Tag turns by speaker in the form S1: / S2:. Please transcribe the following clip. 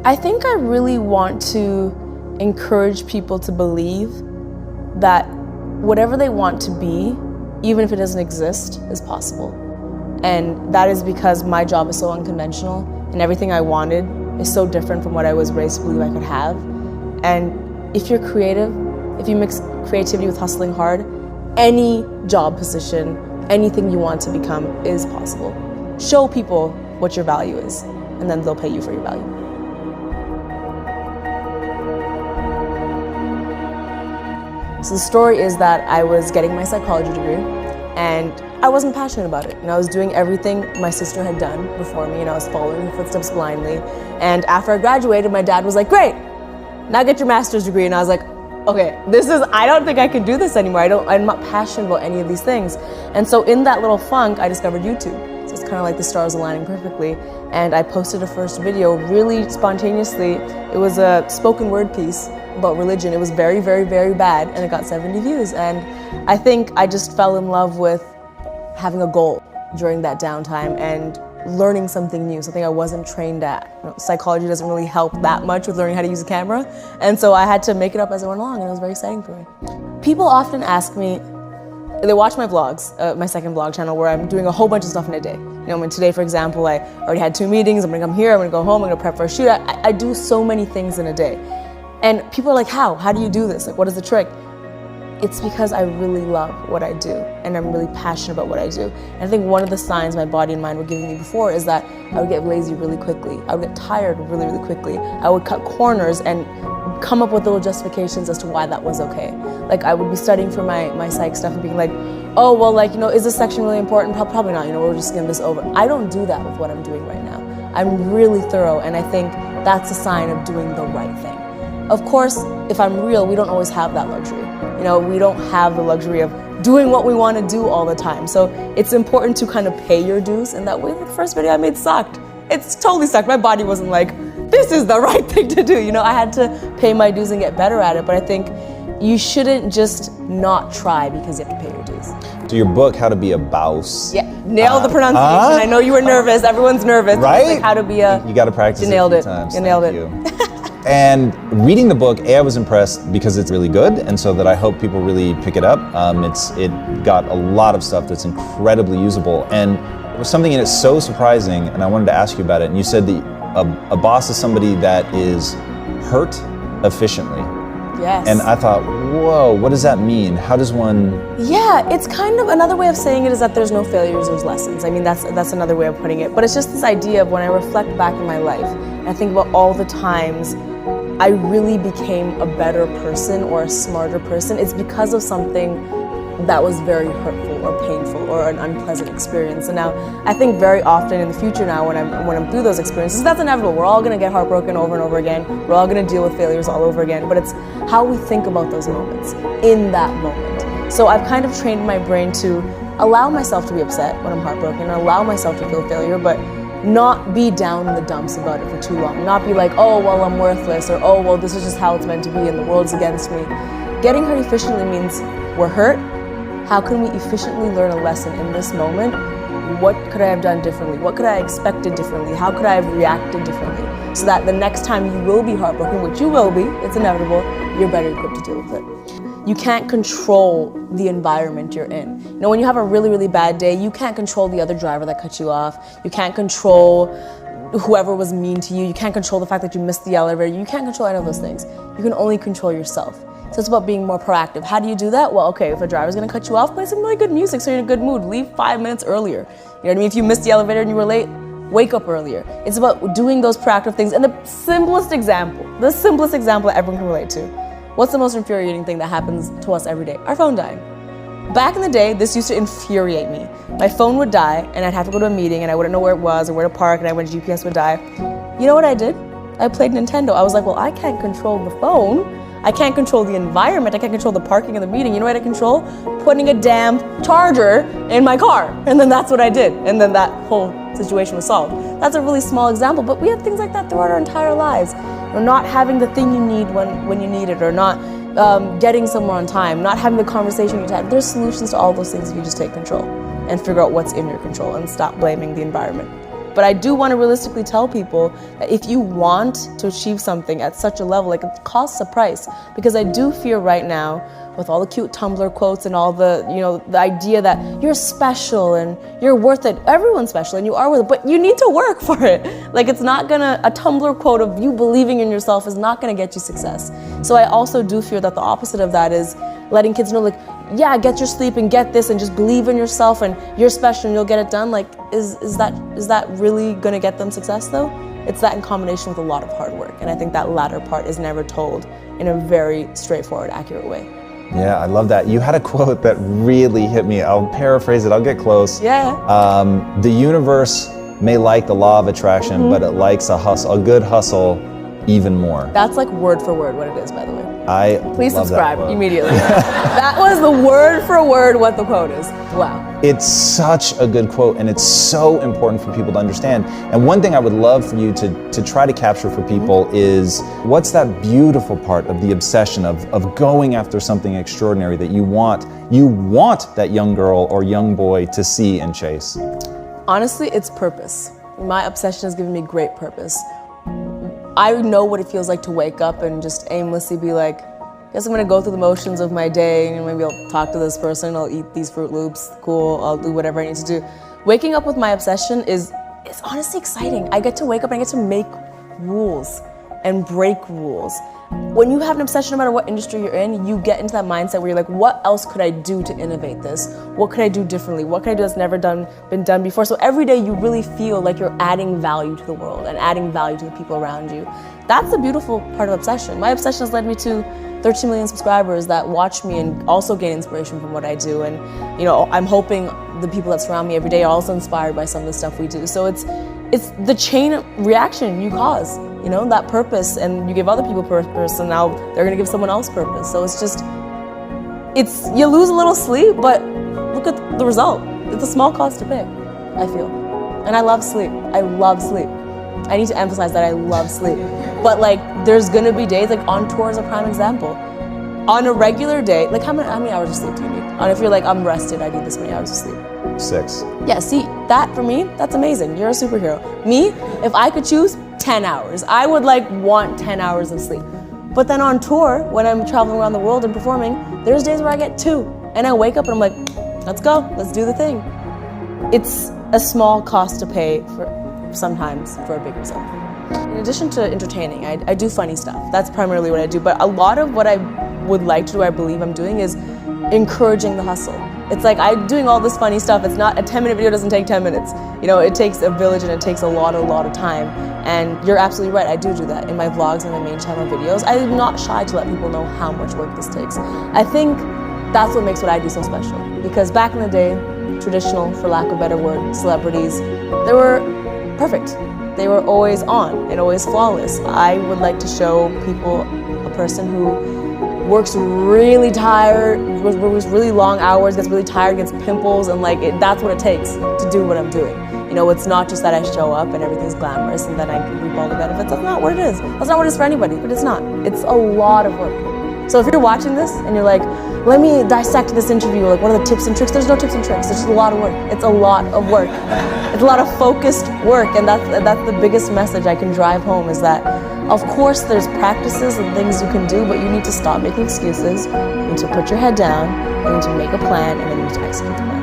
S1: I think I really want to encourage people to believe that whatever they want to be, even if it doesn't exist, is possible. And that is because my job is so unconventional and everything I wanted is so different from what I was raised to believe I could have. And if you're creative, if you mix creativity with hustling hard, any job position, anything you want to become is possible. Show people what your value is, and then they'll pay you for your value. So the story is that I was getting my psychology degree and I wasn't passionate about it. And I was doing everything my sister had done before me, and I was following her footsteps blindly. And after I graduated, my dad was like, great, now get your master's degree. And I was like, okay, I don't think I can do this anymore. I'm not passionate about any of these things. And so in that little funk, I discovered YouTube. So it's kind of like the stars aligning perfectly. And I posted a first video really spontaneously. It was a spoken word piece about religion. It was very, very, very bad, and it got 70 views. And I think I just fell in love with having a goal during that downtime and learning something new, something I wasn't trained at. Psychology doesn't really help that much with learning how to use a camera, and so I had to make it up as I went along, and it was very exciting for me. People often ask me, they watch my vlogs, my second vlog channel, where I'm doing a whole bunch of stuff in a day. Today, for example, I already had 2 meetings, I'm gonna come here, I'm gonna go home, I'm gonna prep for a shoot. I do so many things in a day. And people are like, how? How do you do this? Like, what is the trick? It's because I really love what I do, and I'm really passionate about what I do. And I think one of the signs my body and mind were giving me before is that I would get lazy really quickly. I would get tired really, really quickly. I would cut corners and come up with little justifications as to why that was okay. Like, I would be studying for my psych stuff and being like, oh, well, like, is this section really important? Probably not, we're just getting this over. I don't do that with what I'm doing right now. I'm really thorough, and I think that's a sign of doing the right thing. Of course, if I'm real, we don't always have that luxury. We don't have the luxury of doing what we want to do all the time. So it's important to kind of pay your dues, and that way the first video I made sucked. It's totally sucked. My body wasn't like, this is the right thing to do. I had to pay my dues and get better at it, but I think you shouldn't just not try because you have to pay your dues.
S2: So your book, How to Be a Bouse.
S1: Yeah, nailed the pronunciation. I know you were nervous. Everyone's nervous.
S2: Right?
S1: Like, how to be a...
S2: You got to practice it a few times.
S1: You nailed it.
S2: And reading the book, I was impressed because it's really good, and so that I hope people really pick it up. It got a lot of stuff that's incredibly usable, and there was something in it so surprising, and I wanted to ask you about it. And you said that a boss is somebody that is hurt efficiently.
S1: Yes.
S2: And I thought, whoa, what does that mean? How does one...
S1: Yeah, it's kind of another way of saying it is that there's no failures, there's lessons. I mean, that's another way of putting it. But it's just this idea of when I reflect back in my life, and I think about all the times I really became a better person or a smarter person, it's because of something that was very hurtful or painful or an unpleasant experience. And now I think very often in the future now when I'm through those experiences, that's inevitable. We're all gonna get heartbroken over and over again. We're all gonna deal with failures all over again, but it's how we think about those moments in that moment. So I've kind of trained my brain to allow myself to be upset when I'm heartbroken, and allow myself to feel failure, but not be down in the dumps about it for too long. Not be like, oh, well, I'm worthless, or oh, well, this is just how it's meant to be and the world's against me. Getting hurt efficiently means we're hurt. How can we efficiently learn a lesson in this moment? What could I have done differently? What could I have expected differently? How could I have reacted differently? So that the next time you will be heartbroken, which you will be, it's inevitable, you're better equipped to deal with it. You can't control the environment you're in. When you have a really, really bad day, you can't control the other driver that cut you off. You can't control whoever was mean to you. You can't control the fact that you missed the elevator. You can't control any of those things. You can only control yourself. So it's about being more proactive. How do you do that? Well, okay, if a driver's gonna cut you off, play some really good music so you're in a good mood. Leave 5 minutes earlier. You know what I mean? If you missed the elevator and you were late, wake up earlier. It's about doing those proactive things. And the simplest example that everyone can relate to. What's the most infuriating thing that happens to us every day? Our phone dying. Back in the day, this used to infuriate me. My phone would die and I'd have to go to a meeting and I wouldn't know where it was or where to park, and my GPS would die. You know what I did? I played Nintendo. I was like, well, I can't control the phone. I can't control the environment. I can't control the parking of the meeting. You know what I control? Putting a damn charger in my car. And then that's what I did. And then that whole situation was solved. That's a really small example, but we have things like that throughout our entire lives. Not having the thing you need when you need it, or not getting somewhere on time, not having the conversation you had. There's solutions to all those things if you just take control and figure out what's in your control and stop blaming the environment. But I do want to realistically tell people that if you want to achieve something at such a level, like, it costs a price. Because I do fear right now, with all the cute Tumblr quotes and all the, the idea that you're special and you're worth it. Everyone's special and you are worth it, but you need to work for it. Like, it's not gonna, a Tumblr quote of you believing in yourself is not gonna get you success. So I also do fear that the opposite of that is letting kids know, like, yeah, get your sleep and get this and just believe in yourself and you're special and you'll get it done. Like, is that really gonna get them success though? It's that in combination with a lot of hard work. And I think that latter part is never told in a very straightforward, accurate way.
S2: Yeah, I love that. You had a quote that really hit me. I'll paraphrase it, I'll get close.
S1: Yeah.
S2: The universe may like the law of attraction, but it likes a good hustle even more.
S1: That's like word for word what it is, by the way.
S2: Please
S1: subscribe immediately. That was the word for word what the quote is. Wow.
S2: It's such a good quote, and it's so important for people to understand. And one thing I would love for you to try to capture for people is, what's that beautiful part of the obsession of going after something extraordinary that you want that young girl or young boy to see and chase?
S1: Honestly, it's purpose. My obsession has given me great purpose. I know what it feels like to wake up and just aimlessly be like, guess I'm gonna go through the motions of my day and maybe I'll talk to this person, I'll eat these Fruit Loops, cool, I'll do whatever I need to do. Waking up with my obsession is honestly exciting. I get to wake up and I get to make rules and break rules. When you have an obsession, no matter what industry you're in, you get into that mindset where you're like, what else could I do to innovate this? What could I do differently? What could I do that's never been done before? So every day you really feel like you're adding value to the world and adding value to the people around you. That's the beautiful part of obsession. My obsession has led me to 13 million subscribers that watch me and also gain inspiration from what I do. And I'm hoping the people that surround me every day are also inspired by some of the stuff we do. So it's the chain reaction you cause, that purpose, and you give other people purpose, and now they're gonna give someone else purpose. So you lose a little sleep, but look at the result. It's a small cost to pay, I feel. And I love sleep. I love sleep. I need to emphasize that I love sleep. But there's gonna be days, on tour is a prime example. On a regular day, how many hours of sleep do you need? And if you're I'm rested, I need this many hours of sleep.
S2: 6.
S1: Yeah, see, that for me, that's amazing. You're a superhero. Me, if I could choose 10 hours, I would want 10 hours of sleep. But then on tour, when I'm traveling around the world and performing, there's days where I get 2. And I wake up and I'm like, let's go, let's do the thing. It's a small cost to pay sometimes for a big result. In addition to entertaining, I do funny stuff. That's primarily what I do. But a lot of what I would like to do, I believe I'm doing, is encouraging the hustle. It's I'm doing all this funny stuff. It's not, a 10-minute video doesn't take 10 minutes. It takes a village and it takes a lot of time. And you're absolutely right, I do that in my vlogs and my main channel videos. I'm not shy to let people know how much work this takes. I think that's what makes what I do so special. Because back in the day, traditional, for lack of a better word, celebrities, they were perfect. They were always on and always flawless. I would like to show people a person who works really tired, works really long hours, gets really tired, gets pimples, and that's what it takes to do what I'm doing. It's not just that I show up and everything's glamorous and then I can reap all the benefits. That's not what it is. That's not what it is for anybody, but it's not. It's a lot of work. So if you're watching this and you're like, let me dissect this interview, what are the tips and tricks? There's no tips and tricks, there's just a lot of work. It's a lot of work. It's a lot of focused work, and that's the biggest message I can drive home, is that of course there's practices and things you can do, but you need to stop making excuses, you need to put your head down, you need to make a plan, and then you need to execute the plan.